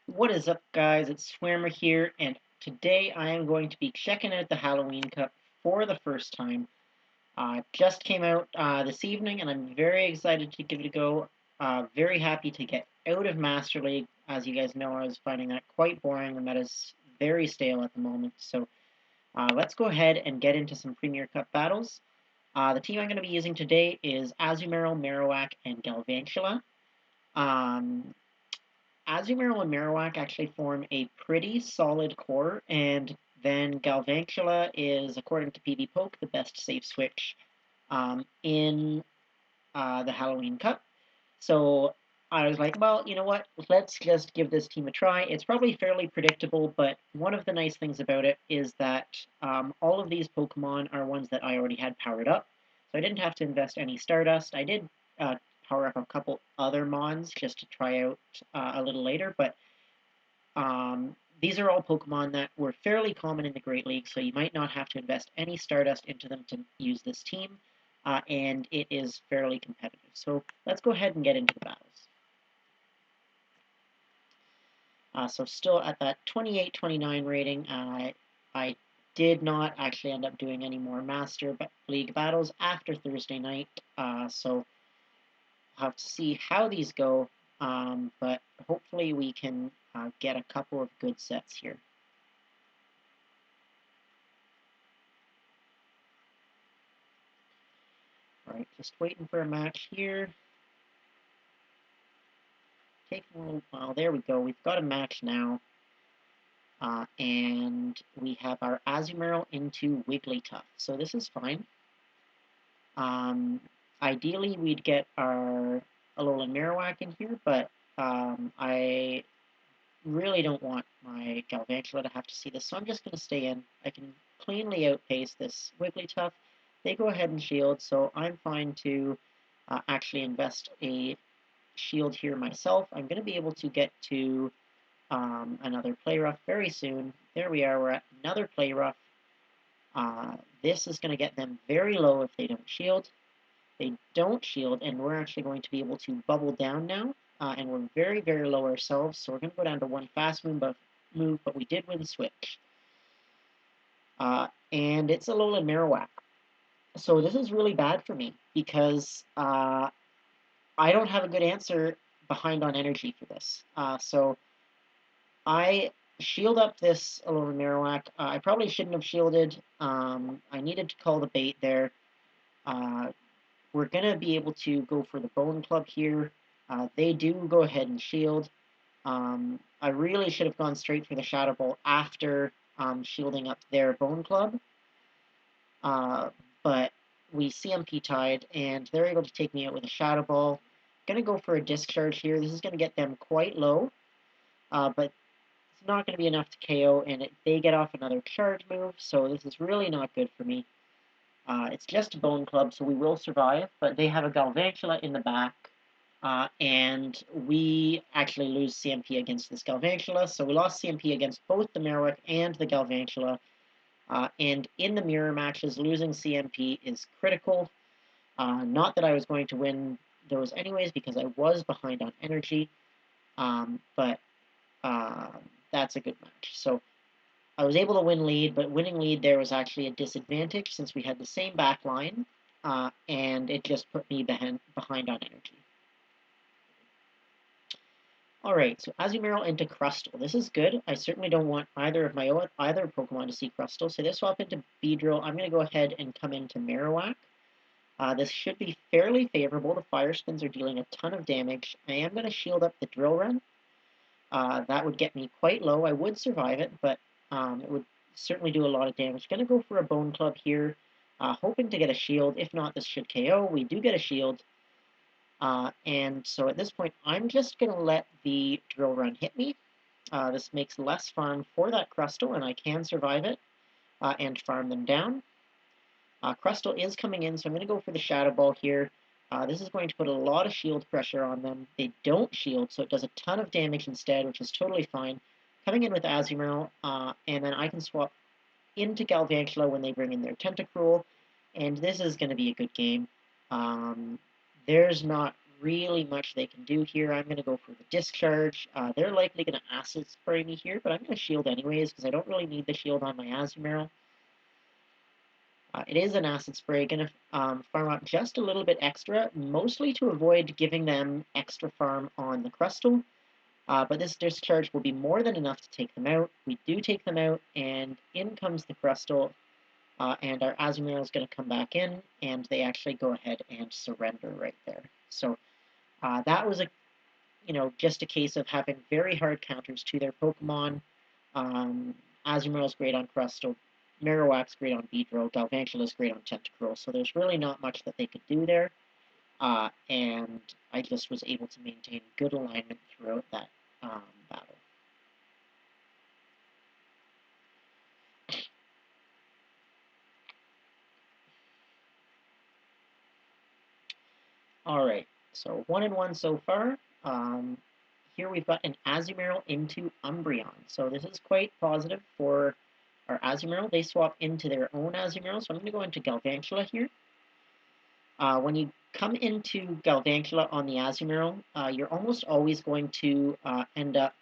What is up, guys? It's Swimmer here, and today I am going to be checking out the Halloween Cup for the first time. It just came out this evening, and I'm very excited to give it a go. Very happy to get out of Master League. As you guys know, I was finding that quite boring. The meta's very stale at the moment, so let's go ahead and get into some Premier Cup battles. The team I'm going to be using today is Azumarill, Marowak, and Galvantula. Um, Azumarill and Marowak actually form a pretty solid core, and then Galvantula is, according to PvPoke, the best safe switch in the Halloween Cup. So I was like, well, you know what? Let's just give this team a try. It's probably fairly predictable, but one of the nice things about it is that all of these Pokemon are ones that I already had powered up. So I didn't have to invest any Stardust. I did power up a couple other Mons just to try out a little later, but these are all Pokemon that were fairly common in the Great League, so you might not have to invest any Stardust into them to use this team, and it is fairly competitive. So let's go ahead and get into the battles. So still at that 28-29 rating, I did not actually end up doing any more Master League battles after Thursday night, so we'll have to see how these go, but hopefully we can get a couple of good sets here. Alright, just waiting for a match here. Taking a little while. There we go. We've got a match now. And we have our Azumarill into Wigglytuff. So this is fine. Ideally, we'd get our Alolan Marowak in here, but I really don't want my Galvantula to have to see this, so I'm just going to stay in. I can cleanly outpace this Wigglytuff. They go ahead and shield, so I'm fine to actually invest a shield here myself. I'm going to be able to get to another play rough very soon. There we are, we're at another play rough. This is going to get them very low if they don't shield. They don't shield, and we're actually going to be able to bubble down now, and we're very, very low ourselves, so we're going to go down to one fast move, but we did win switch. And it's Alolan Marowak. So this is really bad for me, because I don't have a good answer behind on energy for this. So I shield up this Alolan Marowak. I probably shouldn't have shielded. I needed to call the bait there. We're going to be able to go for the Bone Club here. They do go ahead and shield. I really should have gone straight for the Shadow Ball after shielding up their Bone Club. But we CMP tied, and they're able to take me out with a Shadow Ball. Going to go for a Discharge here. This is going to get them quite low, but it's not going to be enough to KO, and they get off another charge move, so this is really not good for me. It's just a Bone Club, so we will survive, but they have a Galvantula in the back, and we actually lose CMP against this Galvantula, so we lost CMP against both the Marowak and the Galvantula, and in the mirror matches, losing CMP is critical. Not that I was going to win those anyways, because I was behind on energy, but that's a good match. So I was able to win lead, but winning lead there was actually a disadvantage since we had the same back line, and it just put me behind on energy. Alright, so Azumarill into Crustle. This is good. I certainly don't want either of my either Pokemon to see Crustle, so they swap into Beedrill. I'm going to go ahead and come into Marowak. This should be fairly favorable. The Fire Spins are dealing a ton of damage. I am going to shield up the Drill Run. That would get me quite low. I would survive it, but it would certainly do a lot of damage. Going to go for a Bone Club here, hoping to get a shield. If not, this should KO. We do get a shield. And so at this point, I'm just going to let the Drill Run hit me. This makes less farm for that Crustle, and I can survive it and farm them down. Crustle is coming in, so I'm going to go for the Shadow Ball here. This is going to put a lot of shield pressure on them. They don't shield, so it does a ton of damage instead, which is totally fine. Coming in with Azumarill, and then I can swap into Galvantula when they bring in their Tentacruel, and this is going to be a good game. There's not really much they can do here. I'm going to go for the discharge. They're likely going to acid spray me here, but I'm going to shield anyways because I don't really need the shield on my Azumarill. It is an acid spray, going to farm out just a little bit extra, mostly to avoid giving them extra farm on the Crustle. But this discharge will be more than enough to take them out. We do take them out, and in comes the Crustle, and our Azumarill is going to come back in, and they actually go ahead and surrender right there. So that was just a case of having very hard counters to their Pokemon. Azumarill's great on Crustle, Marowak's great on Beedrill, Galvantula's great on Tentacruel, so there's really not much that they could do there. And I just was able to maintain good alignment throughout that battle. Alright, so 1-1 so far. Here we've got an Azumarill into Umbreon. So this is quite positive for our Azumarill. They swap into their own Azumarill, so I'm going to go into Galvantula here. When you come into Galvantula on the Azumarill, you're almost always going to end up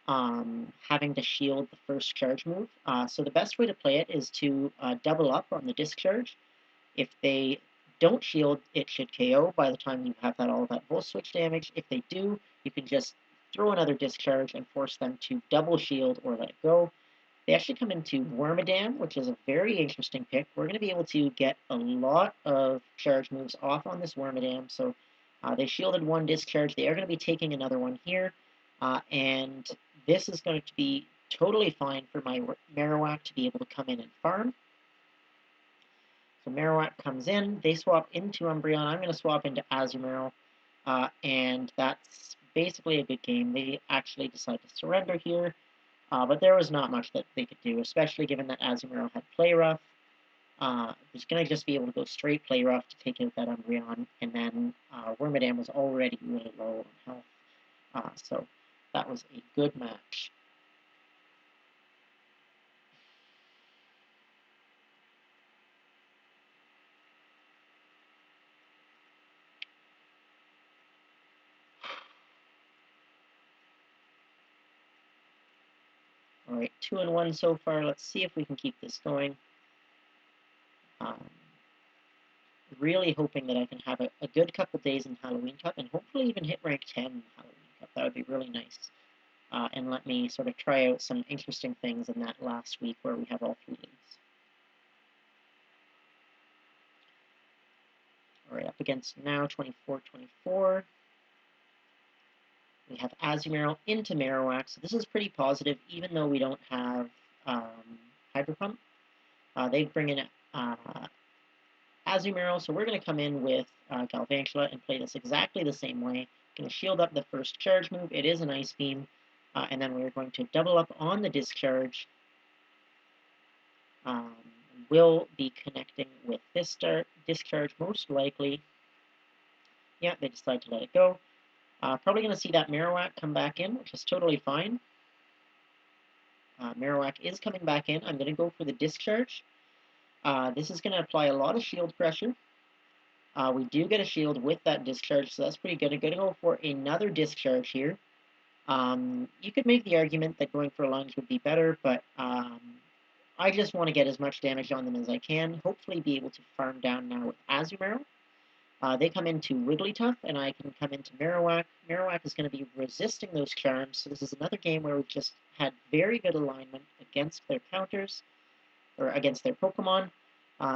having to shield the first charge move. So the best way to play it is to double up on the discharge. If they don't shield, it should KO by the time you have all that volt switch damage. If they do, you can just throw another discharge and force them to double shield or let it go. They actually come into Wormadam, which is a very interesting pick. We're going to be able to get a lot of charge moves off on this Wormadam. So they shielded one discharge. They are going to be taking another one here. And this is going to be totally fine for my Marowak to be able to come in and farm. So Marowak comes in, they swap into Umbreon, I'm going to swap into Azumarill, and that's basically a good game. They actually decide to surrender here, but there was not much that they could do, especially given that Azumarill had Play Rough. It was going to just be able to go straight Play Rough to take out that Umbreon, and then Wormadam was already really low on health, so that was a good match. Alright, 2-1 so far. Let's see if we can keep this going. Really hoping that I can have a good couple days in Halloween Cup and hopefully even hit rank 10 in Halloween Cup. That would be really nice. And let me sort of try out some interesting things in that last week where we have all 3 leagues. Alright, up against now 24-24. We have Azumarill into Marowak, so this is pretty positive, even though we don't have Hyper Pump. They bring in Azumarill, so we're going to come in with Galvantula and play this exactly the same way. Going to shield up the first charge move. It is an Ice Beam, and then we're going to double up on the discharge. We'll be connecting with this discharge most likely. Yeah, they decide to let it go. Probably going to see that Marowak come back in, which is totally fine. Marowak is coming back in. I'm going to go for the discharge. This is going to apply a lot of shield pressure. We do get a shield with that discharge, so that's pretty good. I'm going to go for another discharge here. You could make the argument that going for a lunge would be better, but I just want to get as much damage on them as I can. Hopefully be able to farm down now with Azumarill. They come into Wigglytuff, and I can come into Marowak. Marowak is going to be resisting those charms, so this is another game where we've just had very good alignment against their counters, or against their Pokemon.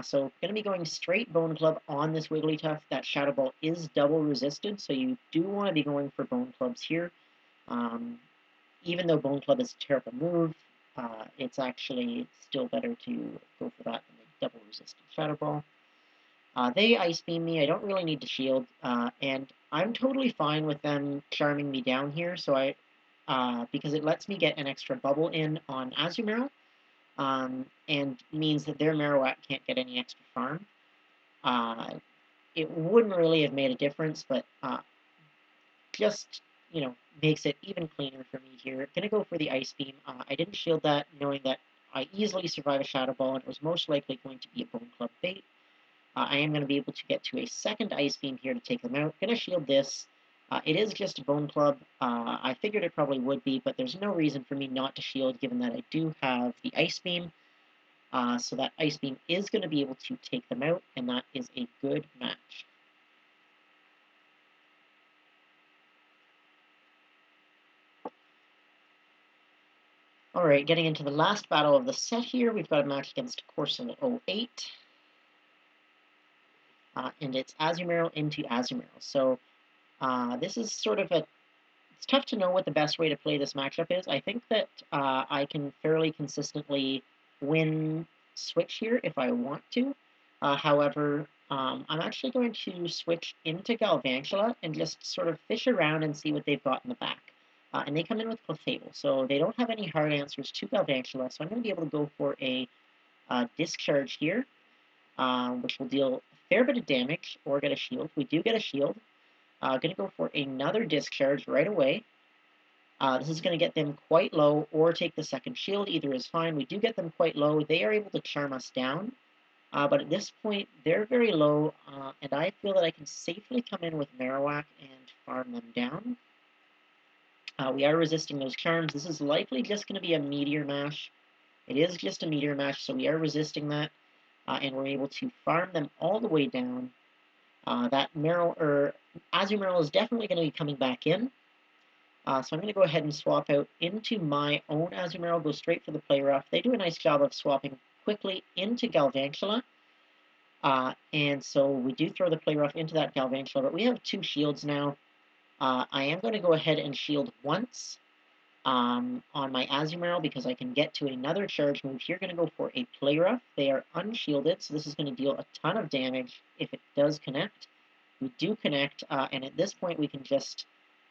So going to be going straight Bone Club on this Wigglytuff. That Shadow Ball is double resisted, so you do want to be going for Bone Clubs here. Even though Bone Club is a terrible move, it's actually still better to go for that than the double resisted Shadow Ball. They Ice Beam me. I don't really need to shield, and I'm totally fine with them charming me down here. So because it lets me get an extra bubble in on Azumarill. And means that their Marowak can't get any extra farm. It wouldn't really have made a difference, but just, makes it even cleaner for me here. Gonna go for the Ice Beam. I didn't shield that, knowing that I easily survive a Shadow Ball, and it was most likely going to be a Bone Club bait. I am going to be able to get to a second Ice Beam here to take them out. Going to shield this. It is just a Bone Club. I figured it probably would be, but there's no reason for me not to shield given that I do have the Ice Beam. So that Ice Beam is going to be able to take them out, and that is a good match. Alright, getting into the last battle of the set here, we've got a match against Corsola 08. And it's Azumarill into Azumarill. So this is sort of it's tough to know what the best way to play this matchup is. I think that I can fairly consistently win switch here if I want to. However, I'm actually going to switch into Galvantula and just sort of fish around and see what they've got in the back. And they come in with Clefable, so they don't have any hard answers to Galvantula, so I'm going to be able to go for a Discharge here, which will deal a fair bit of damage or get a shield. We do get a shield. Going to go for another Discharge right away. This is going to get them quite low or take the second shield. Either is fine. We do get them quite low. They are able to charm us down. But at this point, they're very low, and I feel that I can safely come in with Marowak and farm them down. We are resisting those charms. This is likely just going to be a Meteor Mash. It is just a Meteor Mash, so we are resisting that, and we're able to farm them all the way down. That Azumarill is definitely going to be coming back in. So I'm going to go ahead and swap out into my own Azumarill, go straight for the Play Rough. They do a nice job of swapping quickly into Galvantula. And so we do throw the Play Rough into that Galvantula, but we have 2 shields now. I am going to go ahead and shield once on my Azumarill because I can get to another charge move. Here, going to go for a Play Rough. They are unshielded, so this is going to deal a ton of damage if it does connect. We do connect, and at this point we can just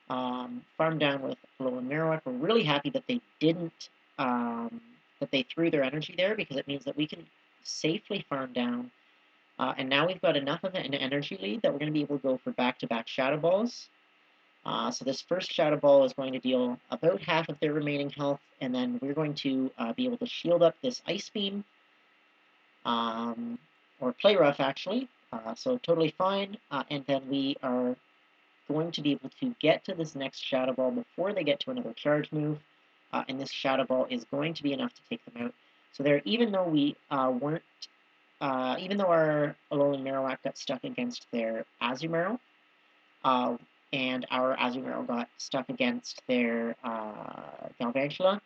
farm down with Alolan Marowak. We're really happy that they didn't, that they threw their energy there because it means that we can safely farm down. And now we've got enough of an energy lead that we're going to be able to go for back-to-back Shadow Balls. So this first Shadow Ball is going to deal about half of their remaining health, and then we're going to be able to shield up this Ice Beam, or Play Rough actually, so totally fine, and then we are going to be able to get to this next Shadow Ball before they get to another charge move, and this Shadow Ball is going to be enough to take them out. So there, even though we even though our Alolan Marowak got stuck against their Azumarill, and our Azumarill got stuck against their Galvantula,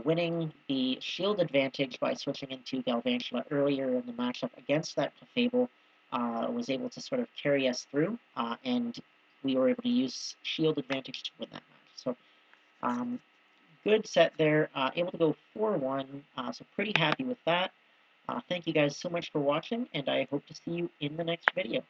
winning the shield advantage by switching into Galvantula earlier in the matchup against that Clefable was able to sort of carry us through, and we were able to use shield advantage to win that match. So good set there, able to go 4-1, so pretty happy with that. Thank you guys so much for watching, and I hope to see you in the next video.